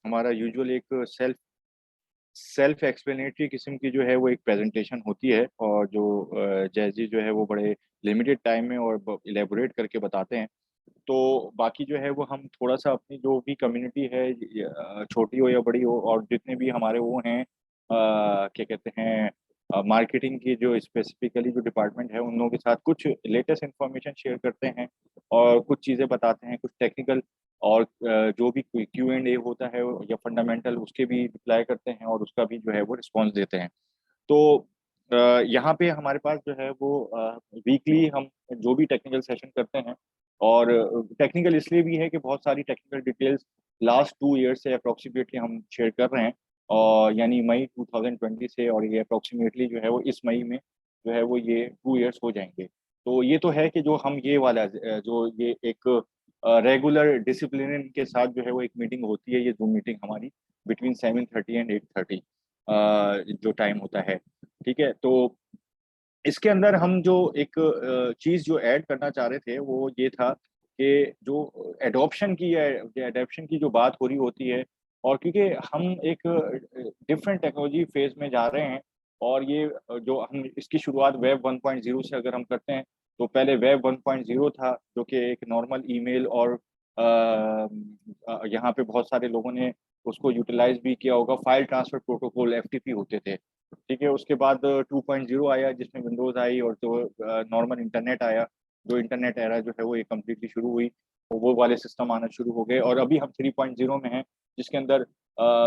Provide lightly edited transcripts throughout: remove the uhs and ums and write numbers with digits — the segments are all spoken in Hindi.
हमारा यूजुअल एक सेल्फ एक्सप्लेनेटरी किस्म की जो है वो एक प्रेजेंटेशन होती है, और जो जैजी जो है वो बड़े लिमिटेड टाइम में और इलेबोरेट करके बताते हैं। तो बाकी जो है वो हम थोड़ा सा अपनी जो भी कम्युनिटी है, छोटी हो या बड़ी हो, और जितने भी हमारे वो हैं, क्या कहते हैं, मार्केटिंग की जो स्पेसिफिकली जो डिपार्टमेंट है, उन लोगों के साथ कुछ लेटेस्ट इन्फॉर्मेशन शेयर करते हैं और कुछ चीज़ें बताते हैं, कुछ टेक्निकल, और जो भी Q&A होता है या फंडामेंटल, उसके भी रिप्लाई करते हैं और उसका भी जो है वो रिस्पॉन्स देते हैं। तो अ, यहाँ पे हमारे पास जो है वो वीकली हम जो भी टेक्निकल सेशन करते हैं, और टेक्निकल इसलिए भी है कि बहुत सारी टेक्निकल डिटेल्स लास्ट 2 ईयर से अप्रोक्सीमेटली हम शेयर कर रहे हैं, और यानी मई 2020 से, और ये अप्रोक्सीमेटली जो है वो इस मई में जो है वो ये 2 ईयर्स हो जाएंगे। तो ये तो है कि जो हम ये वाला जो ये एक रेगुलर डिसिप्लिन के साथ जो है वो एक मीटिंग होती है, ये जूम मीटिंग हमारी बिटवीन 7:30 एंड 8:30 जो टाइम होता है। ठीक है, तो इसके अंदर हम जो एक चीज जो ऐड करना चाह रहे थे वो ये था कि जो एडॉप्शन की है, एडेप्शन की जो बात हो रही होती है, और क्योंकि हम एक डिफरेंट टेक्नोलॉजी फेज में जा रहे हैं, और ये जो हम इसकी शुरुआत वेब 1.0 से अगर हम करते हैं, तो पहले वेब 1.0 था, जो कि एक नॉर्मल ईमेल, और यहाँ पे बहुत सारे लोगों ने उसको यूटिलाइज भी किया होगा, फाइल ट्रांसफर प्रोटोकॉल FTP होते थे। ठीक है, उसके बाद 2.0 आया, जिसमें विंडोज आई, और जो नॉर्मल इंटरनेट आया, जो इंटरनेट एरा जो है वो ये कम्प्लीटली शुरू हुई, तो वो वाले सिस्टम आना शुरू हो गए, और अभी हम 3.0 में हैं, जिसके अंदर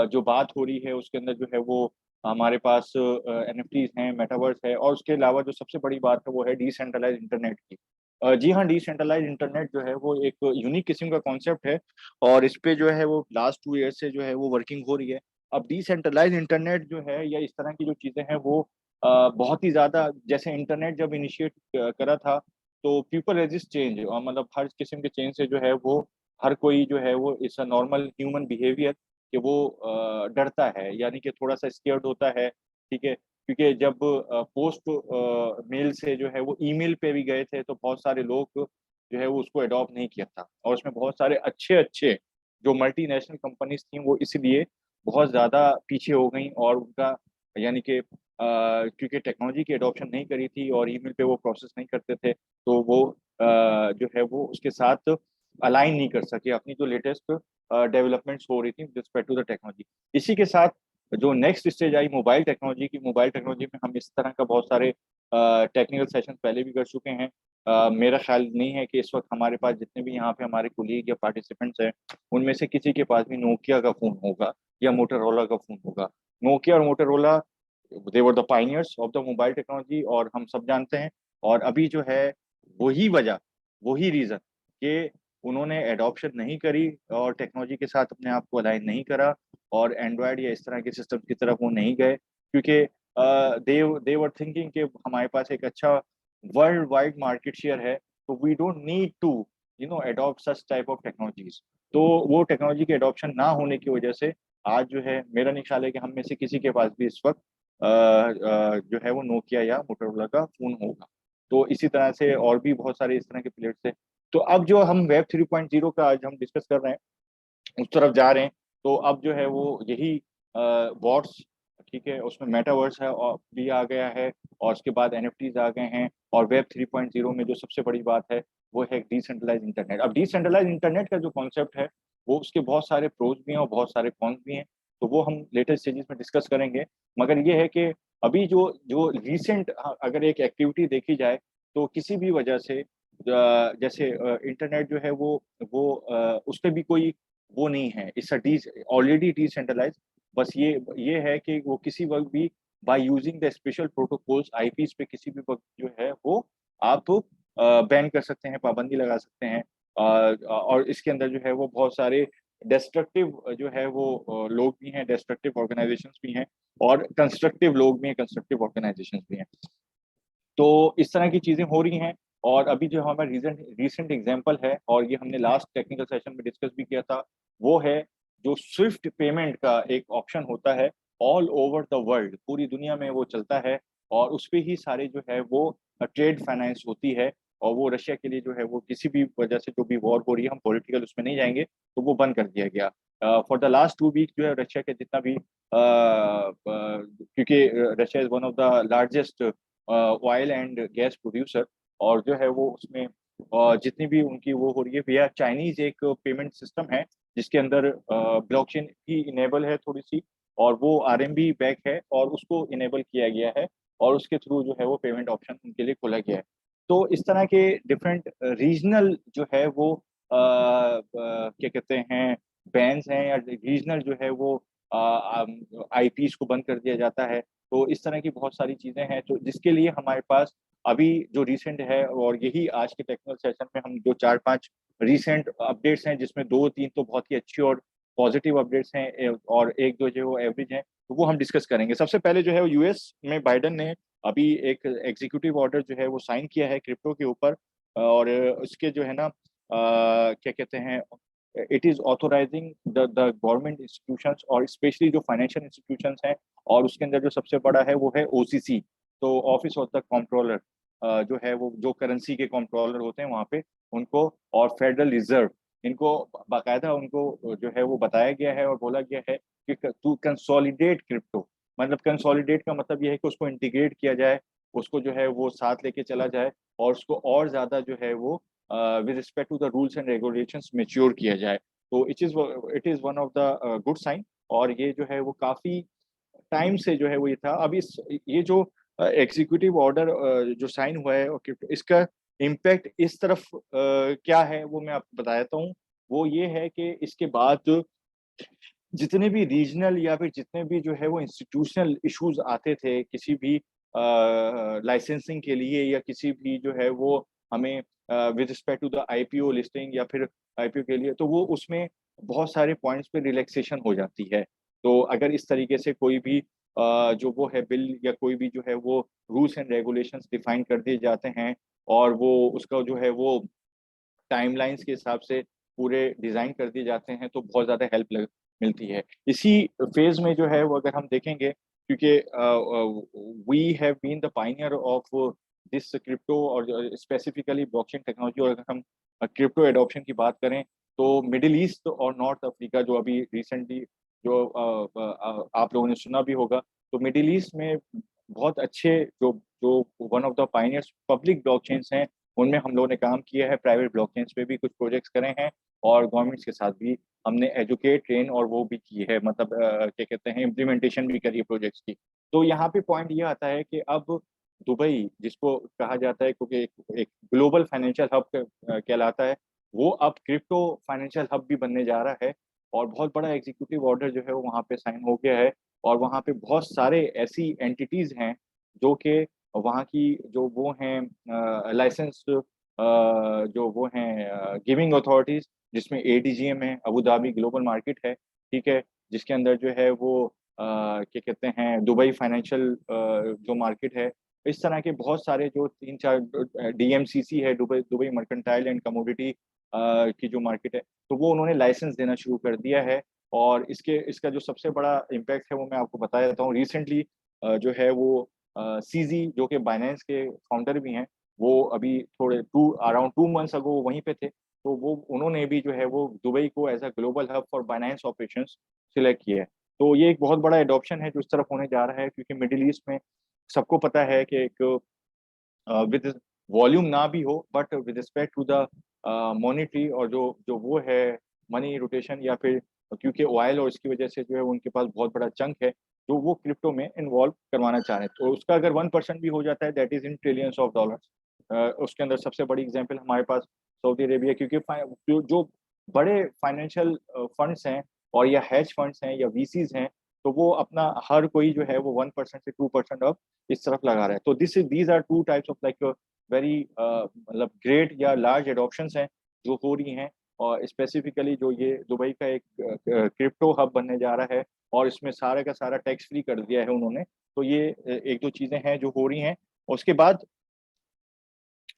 जो बात हो रही है उसके अंदर जो है वो हमारे पास NFTs हैं, मेटावर्स है, और उसके अलावा जो सबसे बड़ी बात है वो है डिसेंट्रलाइज इंटरनेट की। जी हाँ, डिसेंट्रलाइज इंटरनेट जो है वो एक यूनिक किस्म का कॉन्सेप्ट है, और इस पे जो है वो लास्ट 2 ईयर से जो है वो वर्किंग हो रही है। अब डिसेंट्रलाइज इंटरनेट जो है, या इस तरह की जो चीजें हैं वो बहुत ही ज्यादा, जैसे इंटरनेट जब इनिशिएट करा था, तो पीपल रेजिस्ट चेंज, और मतलब हर किस्म के चेंज से जो है वो हर कोई जो है वो इस नॉर्मल ह्यूमन बिहेवियर कि वो डरता है, यानी कि थोड़ा सा स्केर्ड होता है। ठीक है, क्योंकि जब पोस्ट मेल से जो है वो ईमेल पे भी गए थे, तो बहुत सारे लोग जो है वो उसको अडॉप्ट नहीं किया था, और उसमें बहुत सारे अच्छे अच्छे जो मल्टीनेशनल कंपनीज थी वो इसलिए बहुत ज़्यादा पीछे हो गई, और उनका यानी कि क्योंकि टेक्नोलॉजी की एडॉप्शन नहीं करी थी और ईमेल पे वो प्रोसेस नहीं करते थे, तो वो जो है वो उसके साथ अलाइन नहीं कर सके अपनी जो लेटेस्ट डेवलपमेंट्स हो रही थी with respect to the technology. इसी के साथ जो नेक्स्ट स्टेज आई मोबाइल टेक्नोलॉजी की, मोबाइल टेक्नोलॉजी में हम इस तरह का बहुत सारे टेक्निकल सेशन पहले भी कर चुके हैं। मेरा ख्याल नहीं है कि इस वक्त हमारे पास जितने भी यहाँ पे हमारे कोलीग या पार्टिसिपेंट्स हैं, उनमें से किसी के पास भी नोकिया का फोन होगा या मोटरोला का फोन होगा। नोकिया और Motorola, they were the pioneers of the mobile technology, और हम सब जानते हैं। और अभी जो है वही वजह, वही रीजन कि उन्होंने एडॉप्शन नहीं करी और टेक्नोलॉजी के साथ अपने आप को अलाइन नहीं करा, और एंड्रॉयड या इस तरह के सिस्टम की तरफ वो नहीं गए, क्योंकि दे दे वर थिंकिंग कि हमारे पास एक अच्छा वर्ल्ड वाइड मार्केट शेयर है, तो we don't need to adopt such type of technologies. तो वो टेक्नोलॉजी के अडॉप्शन ना होने की वजह से आज जो है मेरा नहीं ख्याल है कि हम में से किसी के पास भी इस वक्त जो है वो नोकिया या मोटरोला का फोन होगा। तो इसी तरह से और भी बहुत सारे इस तरह के प्लेट्स है। तो अब जो हम वेब 3.0 का आज हम डिस्कस कर रहे हैं, उस तरफ जा रहे हैं, तो अब जो है वो यही बॉट्स, ठीक है, उसमें मेटावर्स है और भी आ गया है, और उसके बाद NFTs आ गए हैं, और वेब 3.0 में जो सबसे बड़ी बात है वो है डिसेंट्रलाइज इंटरनेट। अब डिसेंट्रलाइज इंटरनेट का जो कॉन्सेप्ट है वो उसके बहुत सारे प्रोज भी हैं और बहुत सारे कॉन्स भी हैं, तो वो हम लेटेस्ट स्टेजेस में डिस्कस करेंगे। मगर ये है कि अभी जो जो रिसेंट अगर एक एक्टिविटी देखी जाए, तो किसी भी वजह से जैसे इंटरनेट जो है वो उस पर भी कोई वो नहीं है, it's a D already decentralize. बस ये है कि वो किसी वक्त भी by using the special protocols IPs पे किसी भी वक्त जो है वो आप बैन कर सकते हैं, पाबंदी लगा सकते हैं। और इसके अंदर जो है वो बहुत सारे डिस्ट्रक्टिव जो है वो लोग भी हैं, डिस्ट्रक्टिव ऑर्गेनाइजेशंस भी हैं, और कंस्ट्रक्टिव लोग भी हैं, कंस्ट्रक्टिव ऑर्गेनाइजेशंस भी हैं। तो इस तरह की चीजें हो रही हैं। और अभी जो हमारा रीसेंट रीसेंट एग्जांपल है, और ये हमने लास्ट टेक्निकल सेशन में डिस्कस भी किया था, वो है जो स्विफ्ट पेमेंट का एक ऑप्शन होता है ऑल ओवर द वर्ल्ड, पूरी दुनिया में वो चलता है, और उस पे ही सारे जो है वो ट्रेड फाइनेंस होती है। और वो रशिया के लिए जो है वो किसी भी वजह से जो भी वॉर हो रही है, हम पॉलिटिकल उसमें नहीं जाएंगे, तो वो बंद कर दिया गया। फॉर द लास्ट 2 वीक जो है रशिया के जितना भी क्योंकि Russia is one of the largest oil and gas producer, और जो है वो उसमें जितनी भी उनकी वो हो रही है भैया, चाइनीज एक पेमेंट सिस्टम है जिसके अंदर ब्लॉकचेन भी इनेबल है थोड़ी सी, और वो आरएमबी बैक है और उसको इनेबल किया गया है, और उसके थ्रू जो है वो पेमेंट ऑप्शन उनके लिए खोला गया है। तो इस तरह के डिफरेंट रीजनल जो है वो क्या कहते हैं बैन्स हैं, या रीजनल जो है वो आईपीस को बंद कर दिया जाता है। तो इस तरह की बहुत सारी चीजें हैं तो जिसके लिए हमारे पास अभी जो रिसेंट है, और यही आज के टेक्निकल सेशन में हम जो 4-5 रिसेंट अपडेट्स हैं, जिसमें 2-3 तो बहुत ही अच्छी और पॉजिटिव अपडेट्स हैं, और एक दो जो है वो एवरेज हैं, तो वो हम डिस्कस करेंगे। सबसे पहले जो है वो यूएस में बाइडन ने अभी एक एग्जीक्यूटिव ऑर्डर जो है वो साइन किया है क्रिप्टो के ऊपर, और उसके जो है ना क्या कहते हैं, it is authorising the government institutions और स्पेशली जो फाइनेंशियल इंस्टीट्यूशंस हैं, और उसके अंदर जो सबसे बड़ा है वो है ओसीसी, तो ऑफिस ऑफ द कंट्रोलर, जो है वो जो करेंसी के कंट्रोलर होते हैं वहाँ पे उनको, और फेडरल रिजर्व, इनको बाकायदा उनको जो है वो बताया गया है और बोला गया है कि टू कंसोलिडेट क्रिप्टो, मतलब कंसोलिडेट का मतलब ये है कि उसको इंटीग्रेट किया जाए, उसको जो है वो साथ लेके चला जाए, और उसको और ज्यादा जो है वो with respect to the rules and regulations mature किया जाए। तो it is one of the good sign, और ये जो है वो काफी टाइम से जो है वो ये था। अब इस ये जो एग्जीक्यूटिव ऑर्डर जो साइन हुआ है, और इसका इम्पैक्ट इस तरफ क्या है वो मैं आपको बता देता हूँ। वो ये है कि इसके बाद जो जितने भी रीजनल या फिर जितने भी जो है वो इंस्टीट्यूशनल इश्यूज आते थे किसी भी लाइसेंसिंग के लिए, या किसी भी जो है वो हमें with respect to the IPO listing या फिर आईपीओ के लिए, तो वो उसमें बहुत सारे पॉइंट्स पे रिलैक्सेशन हो जाती है। तो अगर इस तरीके से कोई भी जो वो है बिल या कोई भी जो है वो रूल्स एंड रेगुलेशंस डिफाइन कर दिए जाते हैं, और वो उसका जो है वो टाइमलाइंस के हिसाब से पूरे डिजाइन कर दिए जाते हैं, तो बहुत ज्यादा हेल्प मिलती है इसी फेज में जो है वो। अगर हम देखेंगे, क्योंकि we have been the pioneer of this crypto और स्पेसिफिकली ब्लॉकचेन टेक्नोलॉजी, और अगर हम क्रिप्टो एडॉप्शन की बात करें तो मिडिल ईस्ट और नॉर्थ अफ्रीका जो अभी रिसेंटली जो आप लोगों ने सुना भी होगा, तो मिडिल ईस्ट में बहुत अच्छे जो जो one of the Pioneers public blockchains हैं, उनमें हम लोगों ने काम किया है। प्राइवेट ब्लॉकचेन्स पे भी कुछ प्रोजेक्ट्स करे हैं, और गवर्नमेंट्स के साथ भी हमने एजुकेट ट्रेन और वो भी की है, मतलब क्या कहते हैं इम्प्लीमेंटेशन भी करी है प्रोजेक्ट्स की। तो यहाँ पे पॉइंट ये आता है कि अब दुबई जिसको कहा जाता है, क्योंकि एक ग्लोबल फाइनेंशियल हब कहलाता है, वो अब क्रिप्टो फाइनेंशियल हब भी बनने जा रहा है, और बहुत बड़ा एग्जीक्यूटिव ऑर्डर जो है वो वहाँ पे साइन हो गया है। और वहाँ पे बहुत सारे ऐसी एंटिटीज हैं जो कि वहाँ की जो वो हैं लाइसेंस जो वो हैं गिविंग अथॉरिटीज, जिसमें एडीजीएम है, अबू धाबी ग्लोबल मार्केट है, ठीक है, जिसके अंदर जो है वो क्या कहते हैं दुबई फाइनेंशियल जो मार्केट है, इस तरह के बहुत सारे जो 3-4 डीएमसीसी है, Dubai Dubai mercantile and commodity की जो मार्केट है, तो वो उन्होंने लाइसेंस देना शुरू कर दिया है। और इसका जो सबसे बड़ा इम्पैक्ट है वो मैं आपको बता देता हूँ। रिसेंटली जो है वो सीजी जो कि बाइनेंस के फाउंडर भी हैं, वो अभी थोड़े टू अराउंड 2 मंथ्स अगो वहीं पे थे, तो वो उन्होंने भी जो है वो दुबई को as a global hub for Binance operations select किया है। तो ये एक बहुत बड़ा एडॉप्शन है जो इस तरफ होने जा रहा है, क्योंकि मिडिल ईस्ट में सबको पता है कि एक विद वॉल्यूम ना भी हो, but with respect to the monetary और जो जो वो है मनी रोटेशन, या फिर क्योंकि ऑयल और इसकी वजह से जो है उनके पास बहुत बड़ा चंक है जो वो क्रिप्टो में इन्वॉल्व करवाना चाह रहे हैं, तो उसका अगर 1% भी हो जाता है that is in trillions of dollars. उसके अंदर सबसे बड़ी एग्जांपल हमारे पास सऊदी अरेबिया, क्योंकि जो बड़े फाइनेंशियल फंड्स हैं और या हेज फंड्स हैं या वीसीज हैं, तो वो अपना हर कोई जो है वो 1% से 2% अब इस तरफ लगा रहा है। तो these are two types of like very मतलब ग्रेट या लार्ज एडॉप्शंस हैं जो हो रही हैं, और स्पेसिफिकली जो ये दुबई का एक क्रिप्टो हब बनने जा रहा है, और इसमें सारे का सारा टैक्स फ्री कर दिया है उन्होंने। तो ये एक दो चीजें हैं जो हो रही हैं। उसके बाद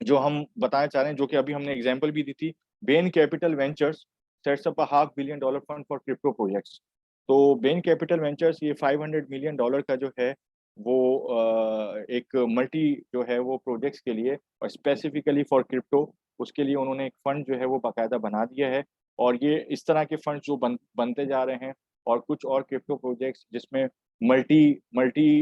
जो हम बताना चाह रहे हैं, जो कि अभी हमने एग्जांपल भी दी थी, Ben capital ventures sets up a $500 million fund for crypto projects. तो बेन कैपिटल वेंचर्स ये $500 million का जो है वो एक मल्टी जो है वो प्रोजेक्ट्स के लिए और स्पेसिफिकली फॉर क्रिप्टो, उसके लिए उन्होंने एक फंड जो है वो बाकायदा बना दिया है। और ये इस तरह के फंड जो बनते जा रहे हैं, और कुछ और क्रिप्टो प्रोजेक्ट्स जिसमें मल्टी मल्टी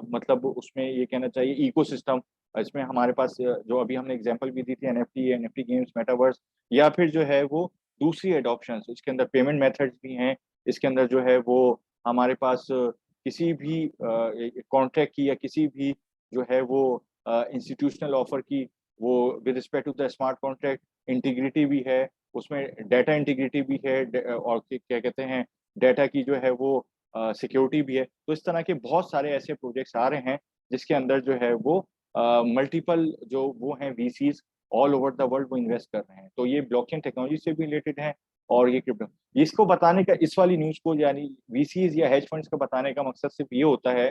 मतलब उसमें ये कहना चाहिए इकोसिस्टम, इसमें हमारे पास जो अभी हमने एग्जांपल भी दी थी, एनएफटी गेम्स, मेटावर्स, या फिर जो है वो दूसरी एडॉप्शंस, इसके अंदर पेमेंट मेथड्स भी हैं, इसके अंदर जो है वो हमारे पास किसी भी कॉन्ट्रैक्ट की या किसी भी जो है वो इंस्टीट्यूशनल ऑफर की, वो with respect to the smart contract integrity भी है, उसमें डाटा इंटीग्रिटी भी है, और क्या कहते हैं, डाटा की जो है वो सिक्योरिटी भी है। तो इस तरह के बहुत सारे ऐसे प्रोजेक्ट्स आ रहे हैं जिसके अंदर जो है वो मल्टीपल जो वो हैं VCs all over the world वो इन्वेस्ट कर रहे हैं। तो ये ब्लॉकचेन टेक्नोलॉजी से भी रिलेटेड है, और ये क्रिप्टो, इसको बताने का, इस वाली न्यूज को यानी वीसीज या हेज फंड्स का बताने का मकसद सिर्फ ये होता है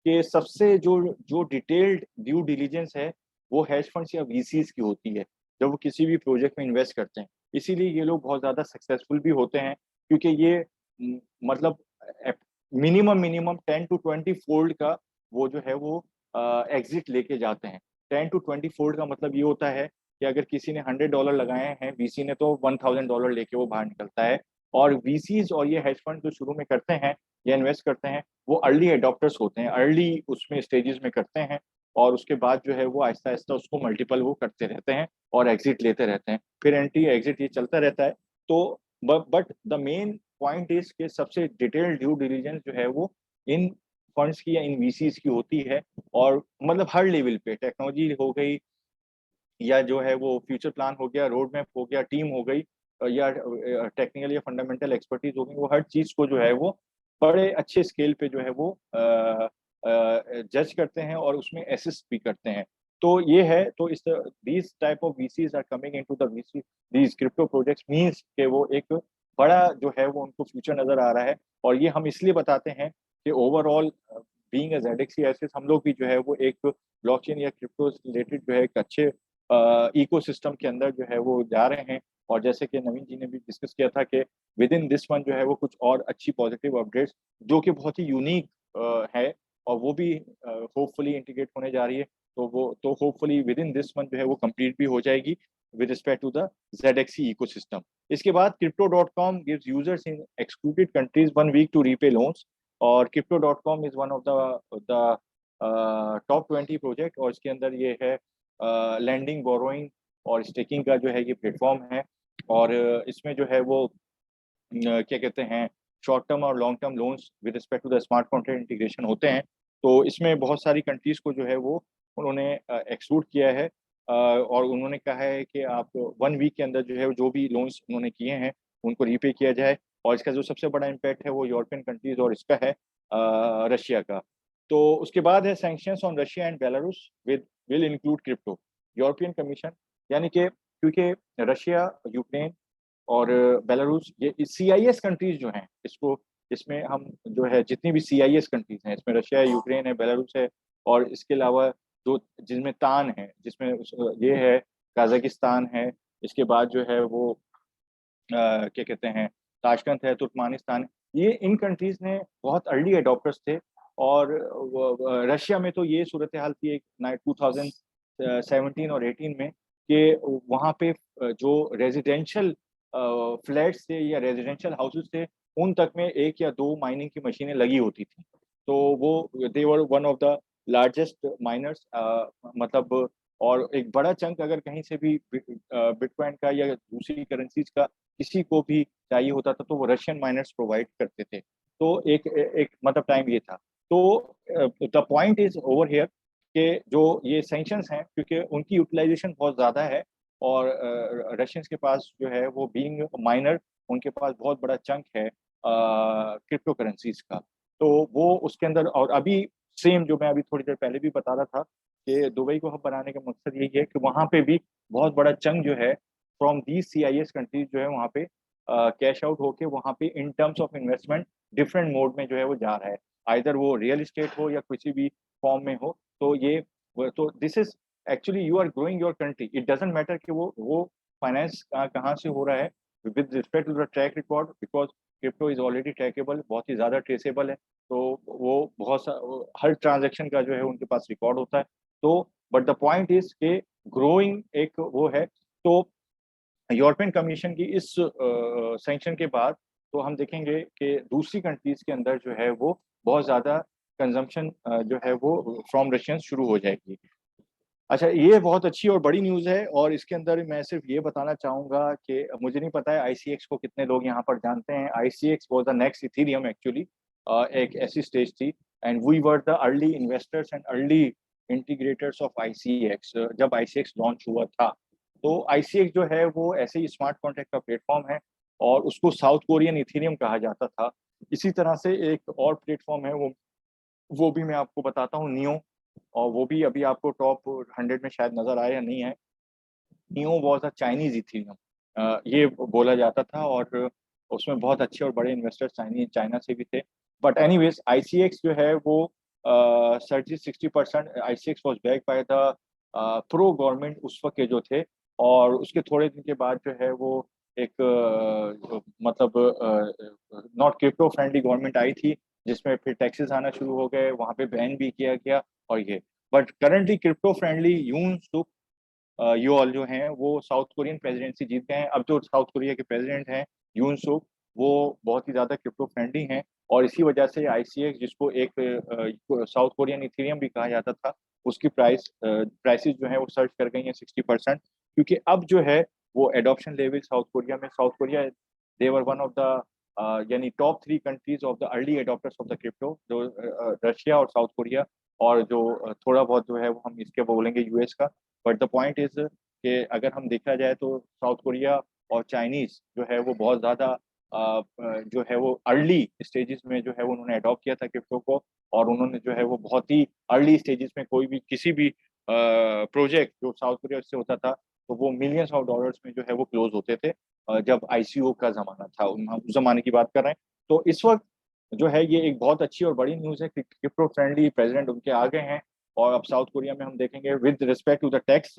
कि सबसे जो जो डिटेल्ड ड्यू डिलीजेंस है वो हेज फंड्स या वीसीज की होती है जब वो किसी भी प्रोजेक्ट में इन्वेस्ट करते हैं। इसीलिए ये लोग बहुत ज्यादा सक्सेसफुल भी होते हैं, क्योंकि ये मतलब मिनिमम मिनिमम 10 to 20 फोल्ड का वो जो है वो एग्जिट लेके जाते हैं। 10 to 20 फोल्ड का मतलब ये होता है कि अगर किसी ने $100 लगाए हैं वीसी ने, तो $1000 लेके वो बाहर निकलता है। और वीसीज और ये हेज फंड जो शुरू में करते हैं या इन्वेस्ट करते हैं, वो अर्ली एडॉप्टर्स होते हैं, अर्ली उसमें स्टेजेस में करते हैं, और उसके बाद जो है वो आहिस्ता आहिस्ता उसको मल्टीपल वो करते रहते हैं और एग्जिट लेते रहते हैं, फिर एंट्री एग्जिट ये चलता रहता है। तो but the main point is कि सबसे डिटेल्ड ड्यू डिलीजेंस जो है वो इन फंड्स की या इन वीसीज की होती है। और मतलब हर लेवल पे टेक्नोलॉजी हो गई, या जो है वो फ्यूचर प्लान हो गया, रोड मैप हो गया, टीम हो गई, या टेक्निकल या फंडामेंटल एक्सपर्टीज हो गई, वो हर चीज को जो है वो बड़े अच्छे स्केल पे जो है वो जज करते हैं और उसमें असिस्ट भी करते हैं। तो ये है, तो इस these type of VCs are coming into the VC these crypto projects, means के वो एक बड़ा जो है वो उनको फ्यूचर नजर आ रहा है। और ये हम इसलिए बताते हैं कि ओवरऑल बीइंग अ जेडेक्सी एसेस, हम लोग भी जो है वो एक ब्लॉकचेन या क्रिप्टो रिलेटेड जो है एक अच्छे इकोसिस्टम के अंदर जो है वो जा रहे हैं। और जैसे कि नवीन जी ने भी डिस्कस किया था कि विद इन दिस मंथ जो है वो कुछ और अच्छी पॉजिटिव अपडेट्स जो कि बहुत ही यूनिक है, और वो भी होपफुली इंटीग्रेट होने जा रही है। तो hopefully with in this month जो है वो कंप्लीट भी हो जाएगी with respect to the ZXC ecosystem. इसके बाद crypto.com gives users in excluded countries 1 week to repay loans। और crypto.com is one of the top 20 project, और इसके अंदर ये है लैंडिंग, बोरोइंग और स्टेकिंग का जो है ये प्लेटफॉर्म है। और इसमें जो है वो क्या कहते हैं, शॉर्ट टर्म और long term loans with respect to the smart contract integration होते हैं। तो इसमें बहुत सारी कंट्रीज को जो है वो उन्होंने एक्सक्लूड किया है, और उन्होंने कहा है कि आप 1 वीक के अंदर जो है जो भी लोन्स उन्होंने किए हैं उनको रीपे किया जाए। और इसका जो सबसे बड़ा इम्पैक्ट है वो यूरोपियन कंट्रीज और इसका है रशिया का। तो उसके बाद है sanctions on Russia and Belarus with will include crypto. European commission, यानी कि क्योंकि रशिया, यूक्रेन और बेलारूस, ये CIS कंट्रीज जो हैं, इसको इसमें हम जो है जितनी भी CIS कंट्रीज हैं, इसमें रशिया है, यूक्रेन है, बेलारूस है, और इसके अलावा जो जिसमें तान है, जिसमें ये है, काजाकिस्तान है, इसके बाद जो है वो क्या कहते हैं, ताशकंद है, तुर्कमानिस्तान है, ये इन कंट्रीज ने बहुत अर्ली अडॉप्टर्स थे। और रशिया में तो ये सूरत हाल थी एक 2017 और 18 में, कि वहाँ पे जो रेजिडेंशियल फ्लैट्स थे या रेजिडेंशियल हाउसेस थे, उन तक में एक या दो माइनिंग की मशीनें लगी होती थी। तो वो they were one of the largest miners, मतलब, और एक बड़ा चंक अगर कहीं से भी बिटकॉइन का या दूसरी करेंसीज का किसी को भी चाहिए होता था तो वो रशियन माइनर्स प्रोवाइड करते थे। तो एक एक मतलब टाइम ये था। तो the point is over here कि जो ये सैंक्शंस हैं, क्योंकि उनकी यूटिलाइजेशन बहुत ज़्यादा है, और रशियंस के पास जो है वो बीइंग माइनर, उनके पास बहुत बड़ा चंक है क्रिप्टो करेंसीज का। तो वो उसके अंदर, और अभी सेम जो मैं अभी थोड़ी देर पहले भी बता रहा था कि दुबई को हब बनाने का मकसद यही है कि वहाँ पे भी बहुत बड़ा चंक जो है फ्रॉम दी CIS कंट्रीज जो है वहाँ पे कैश आउट होके वहाँ पे in terms of investment different mode में जो है वो जा रहा है, आइदर वो रियल इस्टेट हो या किसी भी फॉर्म में हो। तो ये तो this is actually you are growing your country, it doesn't matter कि वो फाइनेंस कहाँ से हो रहा है, with respect to the track record, because crypto is already trackable, बहुत ही ज़्यादा ट्रेसेबल है। तो वो हर ट्रांजेक्शन का जो है उनके पास रिकॉर्ड होता है। तो बट द पॉइंट इज के ग्रोइंग एक वो है। तो यूरोपियन कमीशन की इस सैंक्शन के बाद तो हम देखेंगे कि दूसरी कंट्रीज के अंदर जो है वो बहुत ज़्यादा कंजम्पशन जो है वो फ्रॉम रशियंस शुरू हो जाएगी। अच्छा, ये बहुत अच्छी और बड़ी न्यूज़ है, और इसके अंदर मैं सिर्फ ये बताना चाहूँगा कि मुझे नहीं पता है आईसीएक्स को कितने लोग यहाँ पर जानते हैं। ICX was the next Ethereum actually. एक ऐसी स्टेज थी, and we were the early investors and early integrators of ICX. जब आईसीएक्स लॉन्च हुआ था, तो आईसीएक्स जो है वो ऐसे ही स्मार्ट कॉन्ट्रैक्ट का प्लेटफॉर्म है, और उसको साउथ कोरियन इथेरियम कहा जाता था। इसी तरह से एक और प्लेटफॉर्म है, वो भी मैं आपको बताता हूँ, नियो। और वो भी अभी आपको टॉप 100 में शायद नजर आए या नहीं है। Neo was a Chinese Ethereum, ये बोला जाता था, और उसमें बहुत अच्छे और बड़े इन्वेस्टर्स चाइना से भी थे। बट एनीवेज आईसीएक्स जो है वो 30-60% ICX was back by the pro government उस वक्त के जो थे। और उसके थोड़े दिन के बाद जो है वो एक मतलब नॉट क्रिप्टो फ्रेंडली गवर्नमेंट आई थी, जिसमें फिर टैक्सेस आना शुरू हो गए, वहां पे बैन भी किया गया। और ये बट करंटली क्रिप्टो फ्रेंडली यून सुक योल जो हैं वो साउथ कोरियन प्रेसिडेंसी जीत गए हैं। अब जो साउथ कोरिया के प्रेसिडेंट हैं, यून सुक, वो बहुत ही ज़्यादा क्रिप्टो फ्रेंडली हैं। और इसी वजह से आईसीएक्स, जिसको एक साउथ कोरियन इथेरियम भी कहा जाता था, उसकी प्राइसेस जो है वो सर्च कर गई हैं 60%। क्योंकि अब जो है वो एडॉप्शन लेवल साउथ कोरिया में, South Korea they're one of the यानी top 3 countries of the early adopters of the crypto, जो रशिया और साउथ कोरिया, और जो थोड़ा बहुत जो है वो हम इसके बोलेंगे यूएस का। बट द पॉइंट इज कि अगर हम देखा जाए तो साउथ कोरिया और चाइनीज जो है वो बहुत ज़्यादा जो है वो अर्ली स्टेजेस में जो है वो उन्होंने अडॉप्ट किया था क्रिप्टो को। और उन्होंने जो है वो बहुत ही अर्ली स्टेजेस में कोई भी किसी भी प्रोजेक्ट जो साउथ कोरिया से होता था, तो वो मिलियंस ऑफ डॉलर्स में जो है वो क्लोज होते थे। जब आईसीओ का जमाना था, हम उस जमाने की बात कर रहे हैं। तो इस वक्त जो है ये एक बहुत अच्छी और बड़ी न्यूज़ है कि क्रिप्टो फ्रेंडली प्रेसिडेंट उनके आ गए हैं। और अब साउथ कोरिया में हम देखेंगे with respect to the tax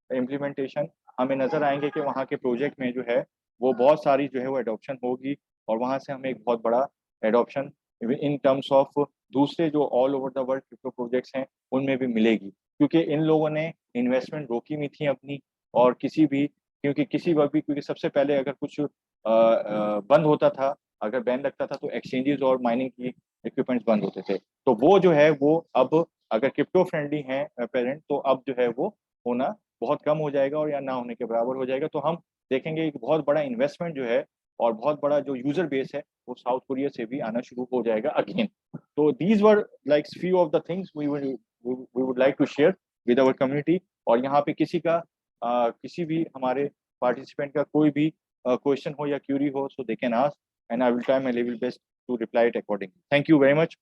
implementation, हमें नजर आएंगे कि वहाँ के प्रोजेक्ट में जो है वो बहुत सारी जो है वो एडॉप्शन होगी। और वहाँ से हमें एक बहुत बड़ा एडॉप्शन इन टर्म्स ऑफ दूसरे जो all over the world crypto projects हैं उनमें भी मिलेगी। क्योंकि इन लोगों ने इन्वेस्टमेंट रोकी हुई थी अपनी, और किसी भी, क्योंकि किसी वक्त भी, क्योंकि सबसे पहले अगर कुछ बंद होता था, अगर बैन लगता था, तो एक्सचेंजेस और माइनिंग की इक्विपमेंट्स बंद होते थे। तो वो जो है वो अब अगर क्रिप्टो फ्रेंडली हैं पेरेंट, तो अब जो है वो होना बहुत कम हो जाएगा, और या ना होने के बराबर हो जाएगा। तो हम देखेंगे एक बहुत बड़ा इन्वेस्टमेंट जो है और बहुत बड़ा जो यूजर बेस है वो साउथ कोरिया से भी आना शुरू हो जाएगा अगेन। तो these were like few of the things we would like to share with our community. और यहाँ पे किसी का किसी भी हमारे पार्टिसिपेंट का कोई भी क्वेश्चन हो या क्यूरी हो, so they can ask, and I will try my level best to reply it accordingly. Thank you very much.